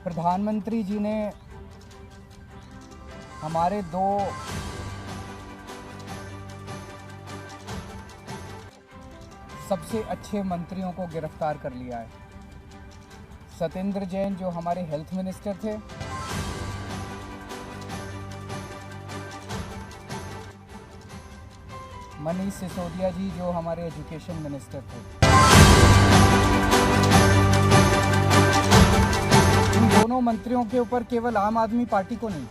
प्रधानमंत्री जी ने हमारे दो सबसे अच्छे मंत्रियों को गिरफ्तार कर लिया है। सत्येंद्र जैन जो हमारे हेल्थ मिनिस्टर थे, मनीष सिसोदिया जी जो हमारे एजुकेशन मिनिस्टर थे। इन दोनों मंत्रियों के ऊपर केवल आम आदमी पार्टी को नहीं,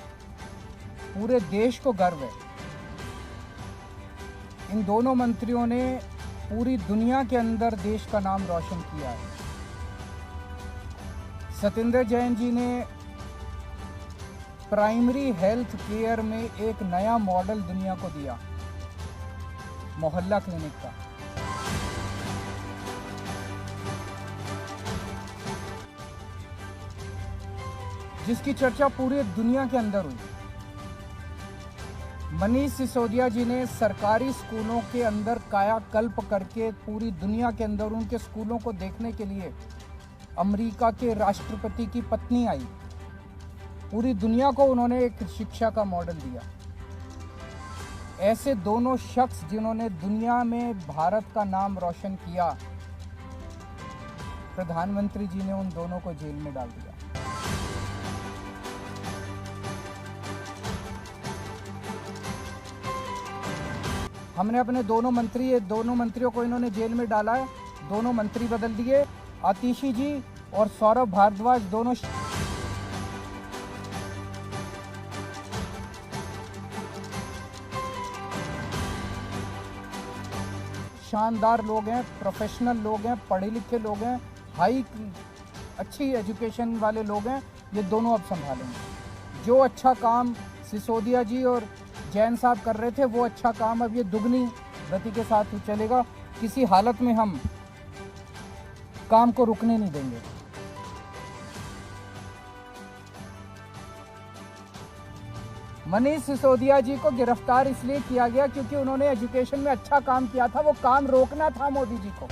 पूरे देश को गर्व है। इन दोनों मंत्रियों ने पूरी दुनिया के अंदर देश का नाम रोशन किया है। सत्येंद्र जैन जी ने प्राइमरी हेल्थ केयर में एक नया मॉडल दुनिया को दिया, मोहल्ला क्लिनिक का। जिसकी चर्चा पूरी दुनिया के अंदर हुई। मनीष सिसोदिया जी ने सरकारी स्कूलों के अंदर कायाकल्प करके पूरी दुनिया के अंदर उनके स्कूलों को देखने के लिए अमेरिका के राष्ट्रपति की पत्नी आई। पूरी दुनिया को उन्होंने एक शिक्षा का मॉडल दिया। ऐसे दोनों शख्स जिन्होंने दुनिया में भारत का नाम रोशन किया, प्रधानमंत्री जी ने उन दोनों को जेल में डाल दिया। हमने अपने दोनों मंत्रियों को इन्होंने जेल में डाला है। दोनों मंत्री बदल दिए। आतिशी जी और सौरभ भारद्वाज दोनों शानदार लोग हैं, प्रोफेशनल लोग हैं, पढ़े लिखे लोग हैं, अच्छी एजुकेशन वाले लोग हैं। ये दोनों अब संभालेंगे। जो अच्छा काम सिसोदिया जी और जैन साहब कर रहे थे, वो अच्छा काम अब ये दुगनी गति के साथ चलेगा। किसी हालत में हम काम को रुकने नहीं देंगे। मनीष सिसोदिया जी को गिरफ्तार इसलिए किया गया क्योंकि उन्होंने एजुकेशन में अच्छा काम किया था। वो काम रोकना था मोदी जी को।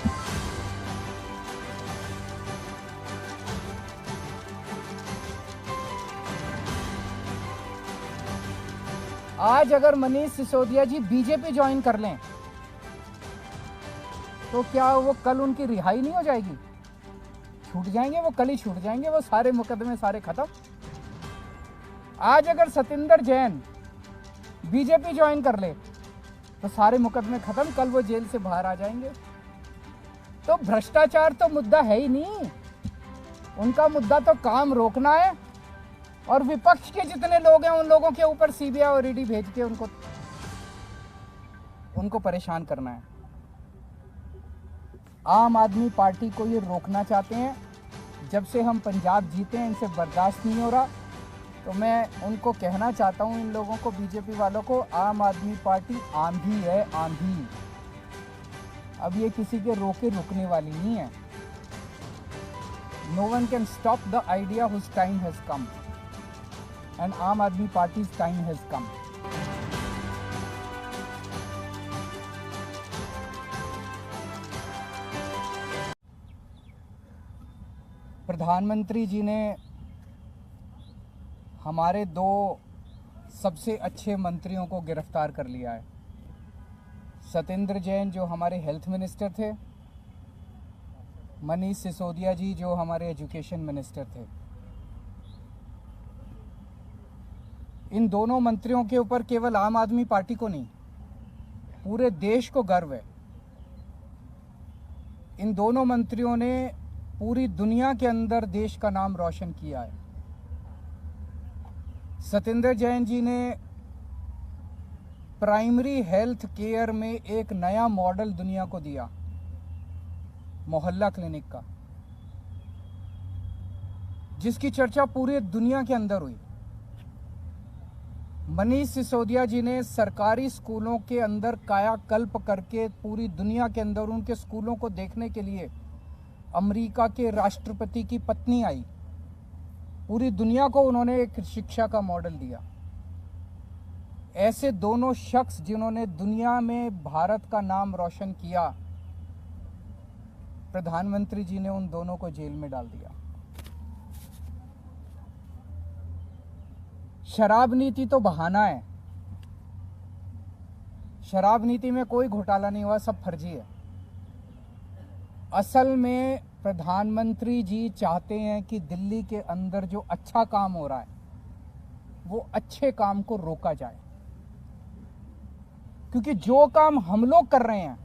आज अगर मनीष सिसोदिया जी बीजेपी ज्वाइन कर लें तो क्या वो कल उनकी रिहाई नहीं हो जाएगी? छूट जाएंगे, वो कल ही छूट जाएंगे। वो सारे मुकदमे सारे खत्म। आज अगर सत्येंद्र जैन बीजेपी ज्वाइन कर ले तो सारे मुकदमे खत्म, कल वो जेल से बाहर आ जाएंगे। तो भ्रष्टाचार तो मुद्दा है ही नहीं। उनका मुद्दा तो काम रोकना है और विपक्ष के जितने लोग हैं उन लोगों के ऊपर सीबीआई और ईडी भेज के उनको परेशान करना है। आम आदमी पार्टी को ये रोकना चाहते हैं। जब से हम पंजाब जीते हैं इनसे बर्दाश्त नहीं हो रहा। तो मैं उनको कहना चाहता हूं, इन लोगों को, बीजेपी वालों को, आम आदमी पार्टी आंधी है, आंधी। अब ये किसी के रोके रुकने वाली नहीं है। No one can stop the idea whose time has come and Aam Aadmi parties time has कम। प्रधानमंत्री जी ने हमारे दो सबसे अच्छे मंत्रियों को गिरफ्तार कर लिया है। सत्येंद्र जैन जो हमारे हेल्थ मिनिस्टर थे, मनीष सिसोदिया जी जो हमारे एजुकेशन मिनिस्टर थे। इन दोनों मंत्रियों के ऊपर केवल आम आदमी पार्टी को नहीं, पूरे देश को गर्व है। इन दोनों मंत्रियों ने पूरी दुनिया के अंदर देश का नाम रोशन किया है। सत्येंद्र जैन जी ने प्राइमरी हेल्थ केयर में एक नया मॉडल दुनिया को दिया, मोहल्ला क्लिनिक का। जिसकी चर्चा पूरी दुनिया के अंदर हुई। मनीष सिसोदिया जी ने सरकारी स्कूलों के अंदर कायाकल्प करके पूरी दुनिया के अंदर उनके स्कूलों को देखने के लिए अमेरिका के राष्ट्रपति की पत्नी आई। पूरी दुनिया को उन्होंने एक शिक्षा का मॉडल दिया। ऐसे दोनों शख्स जिन्होंने दुनिया में भारत का नाम रोशन किया, प्रधानमंत्री जी ने उन दोनों को जेल में डाल दिया। शराब नीति तो बहाना है। शराब नीति में कोई घोटाला नहीं हुआ, सब फर्जी है। असल में प्रधानमंत्री जी चाहते हैं कि दिल्ली के अंदर जो अच्छा काम हो रहा है वो अच्छे काम को रोका जाए, क्योंकि जो काम हम लोग कर रहे हैं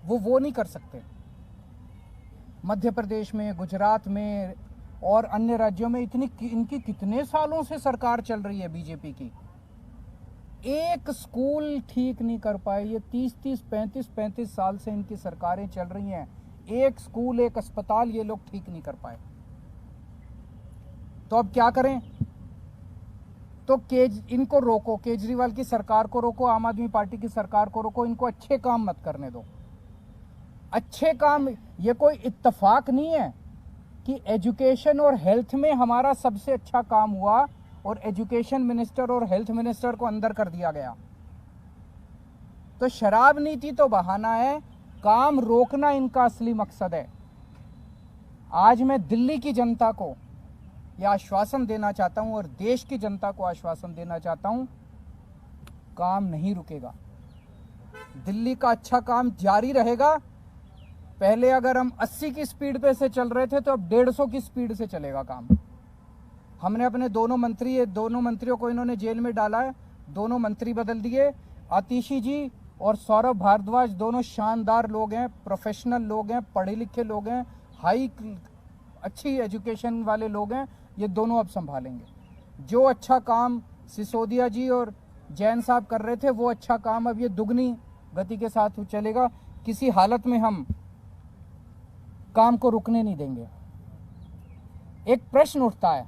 वो नहीं कर सकते। मध्य प्रदेश में, गुजरात में और अन्य राज्यों में इनकी कितने सालों से सरकार चल रही है बीजेपी की, एक स्कूल ठीक नहीं कर पाए। ये 30-30, 35-35 साल से इनकी सरकारें चल रही हैं, एक स्कूल, एक अस्पताल ये लोग ठीक नहीं कर पाए। तो अब क्या करें? तो इनको रोको, केजरीवाल की सरकार को रोको, आम आदमी पार्टी की सरकार को रोको, इनको अच्छे काम मत करने दो। अच्छे काम, ये कोई इत्तेफाक नहीं है कि एजुकेशन और हेल्थ में हमारा सबसे अच्छा काम हुआ और एजुकेशन मिनिस्टर और हेल्थ मिनिस्टर को अंदर कर दिया गया। तो शराब नीति तो बहाना है, काम रोकना इनका असली मकसद है। आज मैं दिल्ली की जनता को यह आश्वासन देना चाहता हूं और देश की जनता को आश्वासन देना चाहता हूं, काम नहीं रुकेगा। दिल्ली का अच्छा काम जारी रहेगा। पहले अगर हम 80 की स्पीड पे से चल रहे थे तो अब 150 की स्पीड से चलेगा काम। हमने अपने दोनों मंत्रियों को इन्होंने जेल में डाला है, दोनों मंत्री बदल दिए। आतिशी जी और सौरभ भारद्वाज दोनों शानदार लोग हैं, प्रोफेशनल लोग हैं, पढ़े लिखे लोग हैं, अच्छी एजुकेशन वाले लोग हैं, ये दोनों अब संभालेंगे। जो अच्छा काम सिसोदिया जी और जैन साहब कर रहे थे वो अच्छा काम अब ये दुगनी गति के साथ चलेगा। किसी हालत में हम काम को रुकने नहीं देंगे। एक प्रश्न उठता है,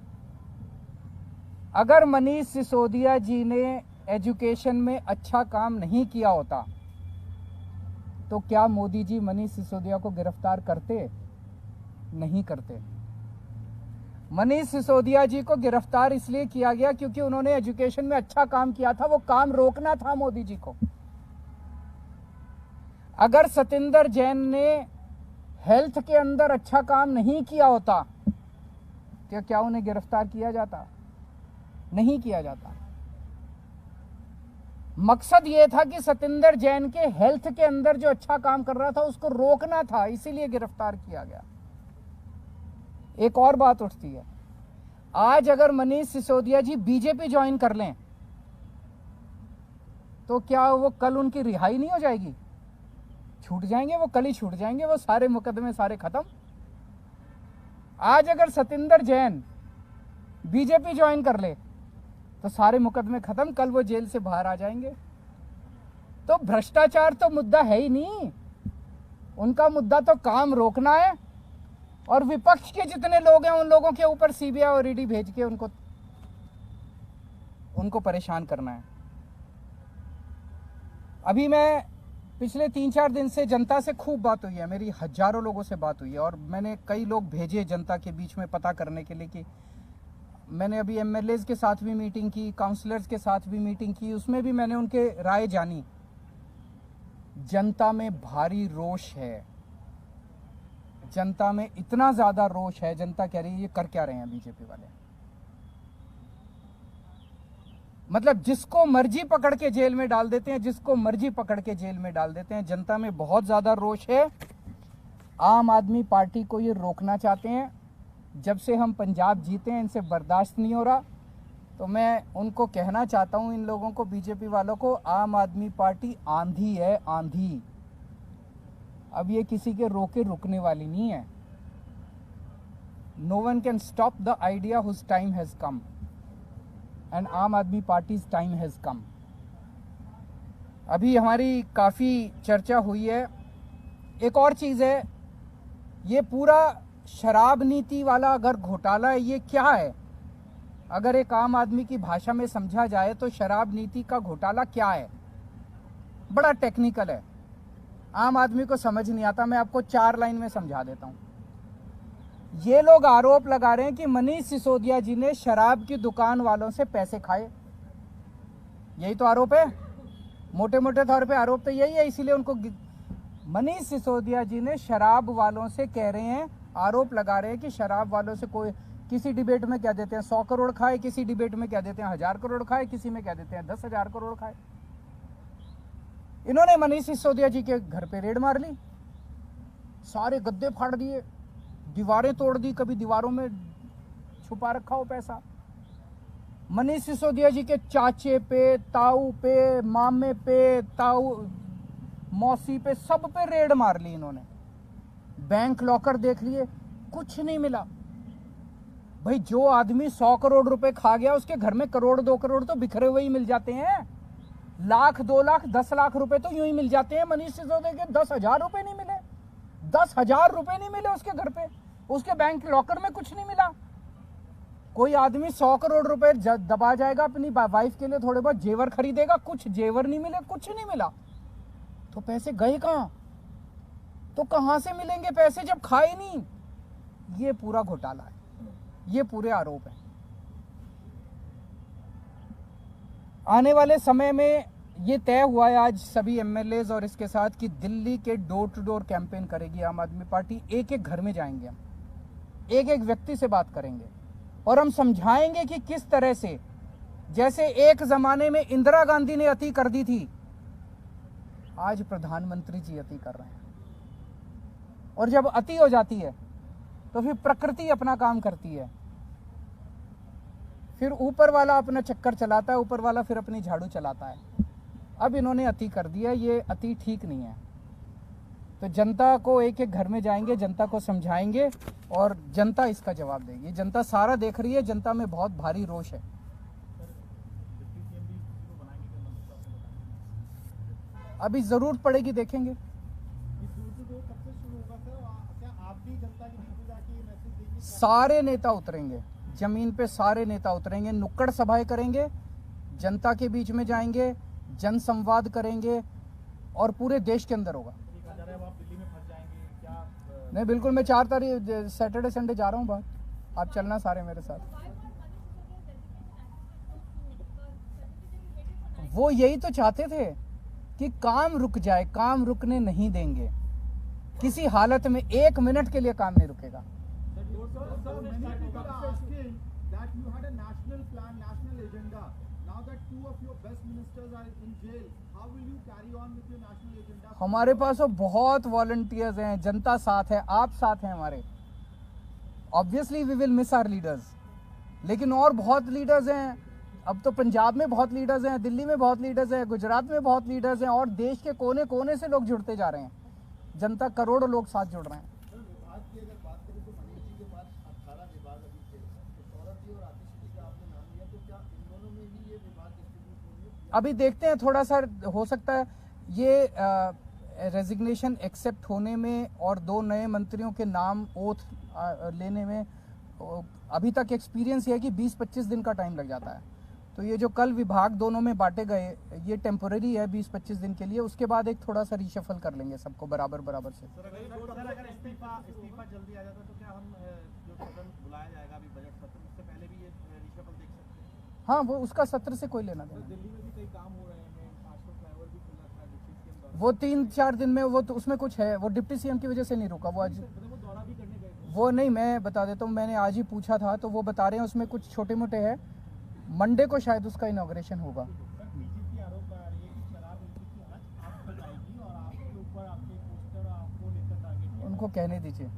अगर मनीष सिसोदिया जी ने एजुकेशन में अच्छा काम नहीं किया होता तो क्या मोदी जी मनीष सिसोदिया को गिरफ्तार करते? नहीं करते। मनीष सिसोदिया जी को गिरफ्तार इसलिए किया गया क्योंकि उन्होंने एजुकेशन में अच्छा काम किया था, वो काम रोकना था मोदी जी को। अगर सतिंदर जैन ने हेल्थ के अंदर अच्छा काम नहीं किया होता तो क्या उन्हें गिरफ्तार किया जाता? नहीं किया जाता। मकसद यह था कि सतिंदर जैन के हेल्थ के अंदर जो अच्छा काम कर रहा था उसको रोकना था, इसीलिए गिरफ्तार किया गया। एक और बात उठती है, आज अगर मनीष सिसोदिया जी बीजेपी ज्वाइन कर लें तो क्या वो कल उनकी रिहाई नहीं हो जाएगी? छूट जाएंगे वो, कल ही छूट जाएंगे वो, सारे मुकदमे सारे खत्म। आज अगर सतिंदर जैन बीजेपी ज्वाइन कर ले तो सारे मुकदमे खत्म, कल वो जेल से बाहर आ जाएंगे। तो भ्रष्टाचार तो मुद्दा है ही नहीं, उनका मुद्दा तो काम रोकना है और विपक्ष के जितने लोग हैं उन लोगों के ऊपर सीबीआई और ईडी भेज के उनको परेशान करना है। अभी मैं पिछले 3-4 दिन से जनता से खूब बात हुई है, मेरी हजारों लोगों से बात हुई है और मैंने कई लोग भेजे जनता के बीच में पता करने के लिए कि मैंने अभी एमएलएज के साथ भी मीटिंग की, काउंसलर्स के साथ भी मीटिंग की, उसमें भी मैंने उनके राय जानी। जनता में भारी रोष है, जनता में इतना ज्यादा रोष है, जनता कह रही है ये कर क्या रहे हैं बीजेपी वाले। मतलब जिसको मर्जी पकड़ के जेल में डाल देते हैं, जिसको मर्जी पकड़ के जेल में डाल देते हैं। जनता में बहुत ज्यादा रोष है। आम आदमी पार्टी को ये रोकना चाहते हैं। जब से हम पंजाब जीते हैं इनसे बर्दाश्त नहीं हो रहा। तो मैं उनको कहना चाहता हूं, इन लोगों को, बीजेपी वालों को, आम आदमी पार्टी आंधी है, आंधी। अब ये किसी के रोके रुकने वाली नहीं है। No one can stop the idea whose time has come and Aam Aadmi parties time has कम। अभी हमारी काफ़ी चर्चा हुई है। एक और चीज़ है, ये पूरा शराब नीति वाला अगर घोटाला है, ये क्या है? अगर एक आम आदमी की भाषा में समझा जाए तो शराब नीति का घोटाला क्या है? बड़ा टेक्निकल है, आम आदमी को समझ नहीं आता। मैं आपको 4 लाइन में समझा देता हूं। ये लोग आरोप लगा रहे हैं कि मनीष सिसोदिया जी ने शराब की दुकान वालों से पैसे खाए। यही तो आरोप है, मोटे मोटे तौर पे आरोप तो यही है, इसीलिए उनको मनीष सिसोदिया जी ने शराब वालों से कह रहे हैं, आरोप लगा रहे हैं कि शराब वालों से कोई किसी डिबेट में क्या देते हैं 100 करोड़ खाए, किसी डिबेट में क्या देते हैं 1000 करोड़ खाए, किसी में क्या देते हैं 10,000 करोड़ खाए। इन्होंने मनीष सिसोदिया जी के घर पे रेड मार ली, सारे गद्दे फाड़ दिए, दीवारें तोड़ दी, कभी दीवारों में छुपा रखा हो पैसा। मनीष सिसोदिया जी के चाचे पे, ताऊ पे, मामे पे, ताऊ मौसी पे, सब पे रेड मार ली इन्होंने। बैंक लॉकर देख लिए, कुछ नहीं मिला। भाई जो आदमी 100 करोड़ रुपए खा गया उसके घर में करोड़ 2 करोड़ तो बिखरे हुए ही मिल जाते हैं। लाख 2 लाख 10 लाख रुपए तो यूं ही मिल जाते हैं। मनीष सिसोदिया के 10,000 रुपए नहीं मिले, 10,000 रुपए नहीं मिले उसके घर पे, उसके बैंक लॉकर में कुछ नहीं मिला। कोई आदमी 100 करोड़ रुपए दबा जाएगा अपनी वाइफ के लिए, थोड़े बहुत जेवर खरीदेगा, कुछ जेवर नहीं मिले, कुछ नहीं मिला, तो पैसे गए कहां? तो कहां से मिलेंगे पैसे जब खाए नहीं? ये पूरा घोटाला है, ये पूरे आरोप है। आने वाले समय में ये तय हुआ है आज सभी एमएलएज और इसके साथ कि दिल्ली के डोर टू डोर कैंपेन करेगी आम आदमी पार्टी। एक एक घर में जाएंगे हम, एक एक व्यक्ति से बात करेंगे और हम समझाएंगे कि किस तरह से, जैसे एक जमाने में इंदिरा गांधी ने अति कर दी थी, आज प्रधानमंत्री जी अति कर रहे हैं। और जब अति हो जाती है तो फिर प्रकृति अपना काम करती है, फिर ऊपर वाला अपना चक्कर चलाता है, ऊपर वाला फिर अपनी झाड़ू चलाता है। अब इन्होंने अति कर दिया, ये अति ठीक नहीं है। तो जनता को एक एक घर में जाएंगे, जनता को समझाएंगे और जनता इसका जवाब देगी। जनता सारा देख रही है, जनता में बहुत भारी रोष है। अभी जरूरत पड़ेगी, देखेंगे। सारे नेता उतरेंगे जमीन पे, सारे नेता उतरेंगे, नुक्कड़ सभाएं करेंगे, जनता के बीच में जाएंगे, जन संवाद करेंगे और पूरे देश के अंदर होगा। नहीं, बिल्कुल, मैं 4 तारीख सैटरडे संडे जा रहा हूँ बाहर, आप चलना सारे मेरे साथ। वो यही तो चाहते थे कि काम रुक जाए, काम रुकने नहीं देंगे किसी हालत में, 1 मिनट के लिए काम नहीं रुकेगा। हमारे पास तो बहुत वॉलंटियर्स हैं, जनता साथ है, आप साथ हैं हमारे। Obviously we will miss our leaders, लेकिन और बहुत लीडर्स हैं। अब तो पंजाब में बहुत लीडर्स हैं, दिल्ली में बहुत लीडर्स हैं, गुजरात में बहुत लीडर्स हैं, और देश के कोने कोने से लोग जुड़ते जा रहे हैं। जनता, करोड़ों लोग साथ जुड़ रहे हैं। अभी देखते हैं, थोड़ा सा हो सकता है ये रेजिग्नेशन एक्सेप्ट होने में और 2 नए मंत्रियों के नाम ओथ लेने में अभी तक एक्सपीरियंस ये है कि 20-25 दिन का टाइम लग जाता है। तो ये जो कल विभाग दोनों में बांटे गए, ये टेम्पोररी है 20-25 दिन के लिए, उसके बाद एक थोड़ा सा रिशफल कर लेंगे सबको बराबर बराबर से। अगर इस्तीफा जल्दी आ जाता तो क्या हम जो सदन बुलाया जाएगा अभी बजट सत्र, उससे पहले भी ये रिशफल देख सकते हैं? हाँ, वो उसका सत्र से कोई लेना देना। दिल्ली में भी कई काम हो रहे हैं, आजकल फ्लाईओवर भी खुला था डिप्टी सीएम, वो 3-4 दिन में, वो तो उसमें कुछ है, वो डिप्टी सीएम की वजह से नहीं रुका। वो आज वो दौरा भी करने गए। वो नहीं, मैं बता देता हूँ, मैंने आज ही पूछा था तो वो बता रहे हैं उसमें कुछ छोटे मोटे है, मंडे को शायद उसका इनॉग्रेशन होगा। बीजेपी आरोप लगा रही है कि शराब नीति की आज आप बताएगी और आपके ऊपर आपके पोस्टर आपको लेकर टारगेट। उनको कहने दीजिए,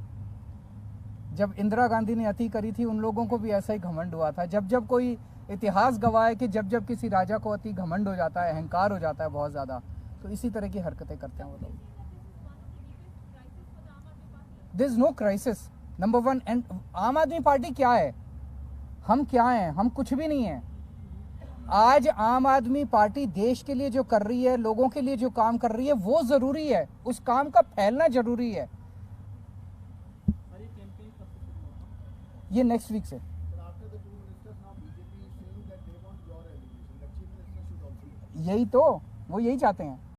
जब इंदिरा गांधी ने अति करी थी उन लोगों को भी ऐसा ही घमंड हुआ था। जब जब कोई इतिहास गवाह है कि जब जब किसी राजा को अति घमंड हो जाता है, अहंकार हो जाता है बहुत ज्यादा, तो इसी तरह की हरकतें करते हैं वो लोग। There is no crisis, number 1। And Aam Aadmi party क्या है, हम क्या हैं? हम कुछ भी नहीं है। आज आम आदमी पार्टी देश के लिए जो कर रही है, लोगों के लिए जो काम कर रही है, वो जरूरी है, उस काम का फैलना जरूरी है। ये नेक्स्ट वीक से। यही तो, वो यही चाहते हैं।